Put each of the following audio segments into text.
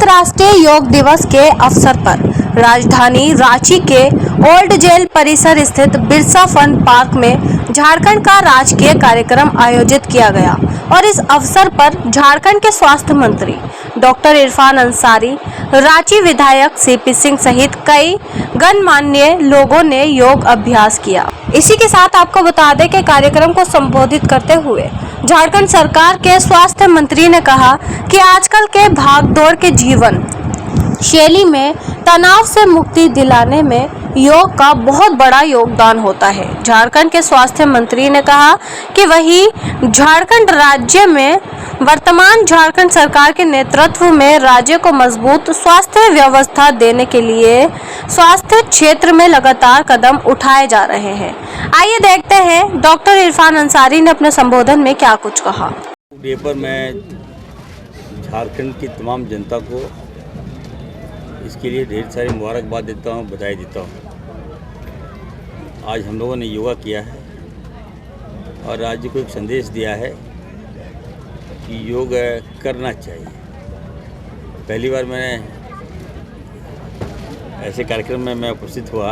अंतर्राष्ट्रीय योग दिवस के अवसर पर राजधानी रांची के ओल्ड जेल परिसर स्थित बिरसा फन पार्क में झारखंड का राजकीय कार्यक्रम आयोजित किया गया और इस अवसर पर झारखंड के स्वास्थ्य मंत्री डॉक्टर इरफान अंसारी, रांची विधायक सीपी सिंह सहित कई गणमान्य लोगों ने योग अभ्यास किया। इसी के साथ आपको बता दें कि कार्यक्रम को संबोधित करते हुए झारखंड सरकार के स्वास्थ्य मंत्री ने कहा कि आजकल के भागदौड़ के जीवन शैली में तनाव से मुक्ति दिलाने में योग का बहुत बड़ा योगदान होता है। झारखंड के स्वास्थ्य मंत्री ने कहा कि वही झारखंड राज्य में वर्तमान झारखंड सरकार के नेतृत्व में राज्य को मजबूत स्वास्थ्य व्यवस्था देने के लिए स्वास्थ्य क्षेत्र में लगातार कदम उठाए जा रहे हैं। आइए देखते हैं डॉक्टर इरफान अंसारी ने अपने संबोधन में क्या कुछ कहा। डे पर मैं झारखंड की तमाम जनता को इसके लिए ढेर सारी मुबारकबाद देता हूँ, बधाई देता हूँ। आज हम लोगों ने योगा किया है और राज्य को एक संदेश दिया है कि योग करना चाहिए। पहली बार मैंने ऐसे कार्यक्रम में मैं उपस्थित हुआ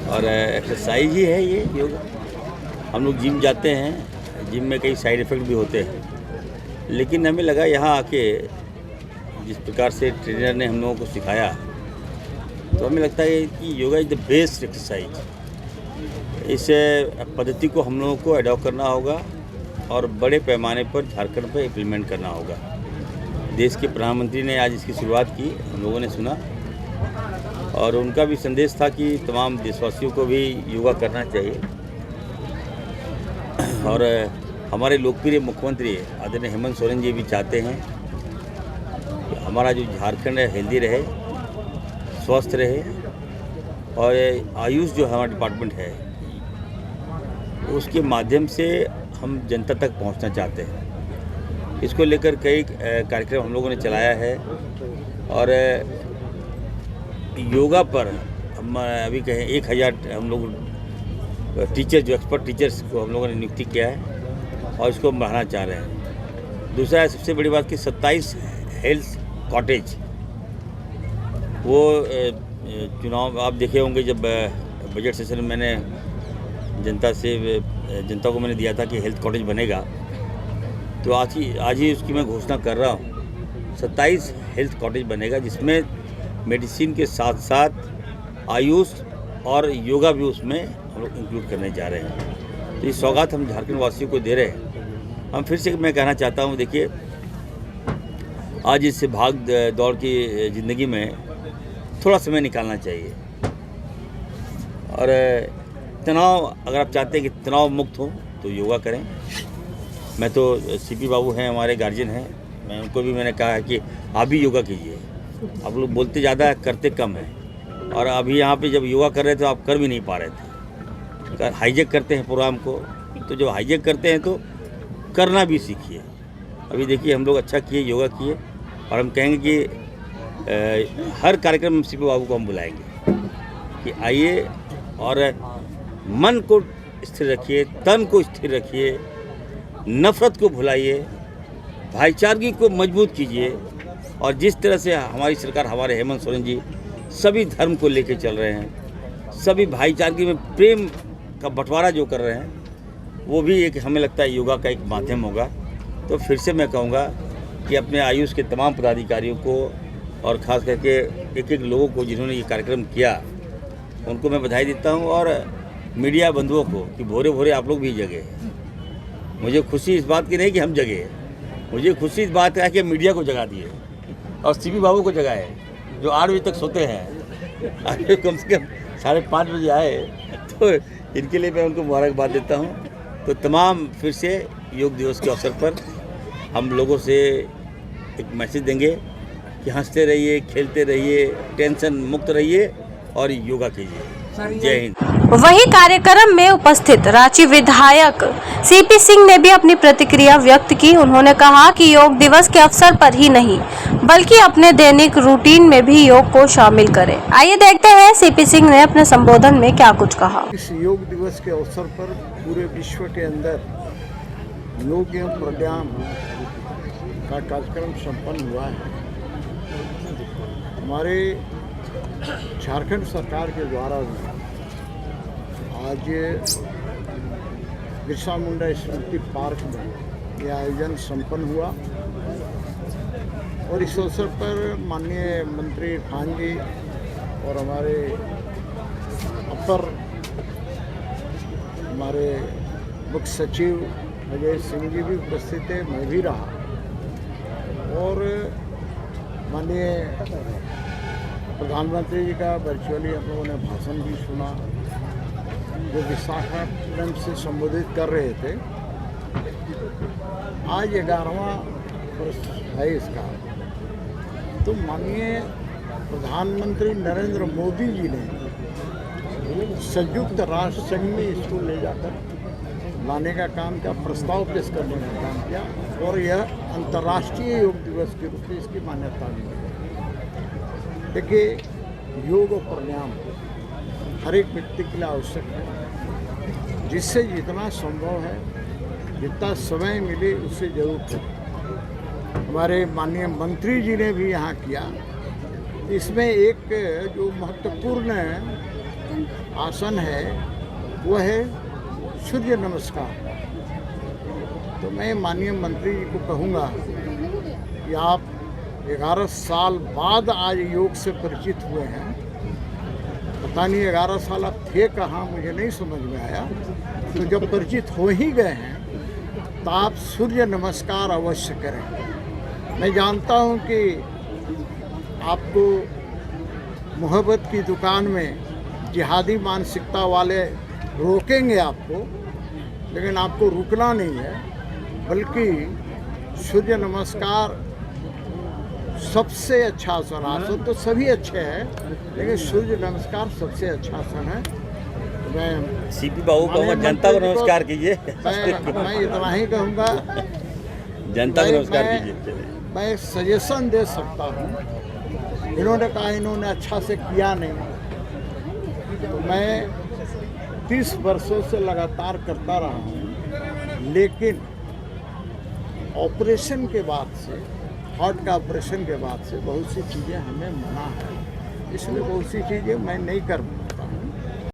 और एक्सरसाइज ही है ये योग। हम लोग जिम जाते हैं, जिम में कई साइड इफ़ेक्ट भी होते हैं, लेकिन हमें लगा यहाँ आके जिस प्रकार से ट्रेनर ने हम लोगों को सिखाया तो हमें लगता है कि yoga is the best exercise. इस पद्धति को हम लोगों को अडॉप्ट करना होगा और बड़े पैमाने पर झारखंड पर इम्प्लीमेंट करना होगा। देश के प्रधानमंत्री ने आज इसकी शुरुआत की, हम लोगों ने सुना और उनका भी संदेश था कि तमाम देशवासियों को भी योगा करना चाहिए। और हमारे लोकप्रिय मुख्यमंत्री आदरणीय हेमंत सोरेन जी भी चाहते हैं कि हमारा जो झारखंड है हेल्दी रहे, स्वस्थ रहे और आयुष जो हमारा डिपार्टमेंट है उसके माध्यम से हम जनता तक पहुंचना चाहते हैं। इसको लेकर कई कार्यक्रम हम लोगों ने चलाया है और योगा पर हम अभी कहें 1000 हम लोग टीचर जो एक्सपर्ट टीचर्स को हम लोगों ने नियुक्ति किया है और इसको हम बढ़ाना चाह रहे हैं। दूसरा है सबसे बड़ी बात कि 27 हेल्थ कॉटेज, वो चुनाव आप देखे होंगे जब बजट सेशन में मैंने जनता को मैंने दिया था कि हेल्थ कॉटेज बनेगा, तो आज ही उसकी मैं घोषणा कर रहा हूँ। 27 हेल्थ कॉटेज बनेगा जिसमें मेडिसिन के साथ साथ आयुष और योगा भी उसमें हम लोग इंक्लूड करने जा रहे हैं। तो ये सौगात हम झारखंड वासियों को दे रहे हैं। हम फिर से मैं कहना चाहता हूँ, देखिए आज इस भाग दौड़ की ज़िंदगी में थोड़ा समय निकालना चाहिए और तनाव, अगर आप चाहते हैं कि तनाव मुक्त हो तो योगा करें। मैं तो सीपी बाबू हैं, हमारे गार्जियन हैं, मैं उनको भी मैंने कहा है कि आप भी योगा कीजिए। आप लोग बोलते ज़्यादा है, करते कम है। और अभी यहाँ पे जब योगा कर रहे थे तो आप कर भी नहीं पा रहे थे। हाईजेक करते हैं प्रोग्राम को, तो जब हाईजेक करते हैं तो करना भी सीखिए। अभी देखिए हम लोग अच्छा किए, योगा किए और हम कहेंगे कि हर कार्यक्रम में सीपी बाबू को हम बुलाएंगे कि आइए और मन को स्थिर रखिए, तन को स्थिर रखिए, नफ़रत को भुलाइए, भाईचारगी को मजबूत कीजिए। और जिस तरह से हमारी सरकार, हमारे हेमंत सोरेन जी सभी धर्म को लेकर चल रहे हैं, सभी भाईचारगी में प्रेम का बंटवारा जो कर रहे हैं, वो भी एक हमें लगता है योगा का एक माध्यम होगा। तो फिर से मैं कहूँगा कि अपने आयुष के तमाम पदाधिकारियों को और ख़ास करके एक लोगों को जिन्होंने ये कार्यक्रम किया, उनको मैं बधाई देता हूँ। और मीडिया बंधुओं को कि भोरे भोरे आप लोग भी जगे। मुझे खुशी इस बात की नहीं कि हम जगे, मुझे खुशी इस बात है कि मीडिया को जगा दिए और सीपी बाबू को जगाए जो 8 बजे तक सोते हैं। आगे कम से कम 5:30 बजे आए, तो इनके लिए मैं उनको मुबारकबाद देता हूँ। तो तमाम फिर से योग दिवस के अवसर पर हम लोगों से एक मैसेज देंगे कि हंसते रहिए, खेलते रहिए, टेंशन मुक्त रहिए और योगा कीजिए। जय हिंद। वही कार्यक्रम में उपस्थित रांची विधायक सीपी सिंह ने भी अपनी प्रतिक्रिया व्यक्त की। उन्होंने कहा कि योग दिवस के अवसर पर ही नहीं बल्कि अपने दैनिक रूटीन में भी योग को शामिल करें। आइए देखते हैं सीपी सिंह ने अपने संबोधन में क्या कुछ कहा। इस योग दिवस के अवसर पर पूरे विश्व के अंदर योग एवं प्राणायाम का कार्यक्रम संपन्न हुआ है। हमारे झारखंड सरकार के द्वारा भी आज बिरसा मुंडा स्मृति पार्क में यह आयोजन संपन्न हुआ और इस अवसर पर माननीय मंत्री खान जी और हमारे अपर हमारे मुख्य सचिव अजय सिंह जी भी उपस्थित थे, मैं भी रहा और माननीय प्रधानमंत्री जी का वर्चुअली हम लोगों ने भाषण भी सुना जो विशाखापट्टनम से संबोधित कर रहे थे। आज 11वां वर्ष है इसका, तो माननीय प्रधानमंत्री नरेंद्र मोदी जी ने संयुक्त राष्ट्र संघ में इसको ले जाकर लाने का काम किया, प्रस्ताव पेश करने का काम किया और यह अंतर्राष्ट्रीय योग दिवस के रूप में इसकी मान्यता मिली। देखिए, योग और प्राणायाम हर एक व्यक्ति के लिए आवश्यक है, जिससे जितना संभव है, जितना समय मिले उससे जरूर करें। हमारे माननीय मंत्री जी ने भी यहाँ किया। इसमें एक जो महत्वपूर्ण आसन है वो है सूर्य नमस्कार। तो मैं माननीय मंत्री जी को कहूँगा कि आप 11 साल बाद आज योग से परिचित हुए हैं। पता नहीं 11 साल आप थे कहाँ, मुझे नहीं समझ में आया। तो जब परिचित हो ही गए हैं तो आप सूर्य नमस्कार अवश्य करें। मैं जानता हूँ कि आपको मोहब्बत की दुकान में जिहादी मानसिकता वाले रोकेंगे आपको, लेकिन आपको रुकना नहीं है, बल्कि सूर्य नमस्कार सबसे अच्छा आसन। आसन तो सभी अच्छे हैं, लेकिन सूर्य नमस्कार सबसे अच्छा आसन है। मैं सीपी बाबू कहूँगा जनता को नमस्कार कीजिए। मैं इतना ही कहूँगा, जनता को नमस्कार कीजिए। मैं सजेशन दे सकता हूँ। इन्होंने कहा इन्होंने अच्छा से किया नहीं, तो मैं 30 वर्षों से लगातार करता रहा हूँ, लेकिन ऑपरेशन के बाद से, हार्ट का ऑपरेशन के बाद से बहुत सी चीज़ें हमें मना है, इसलिए बहुत सी चीज़ें मैं नहीं कर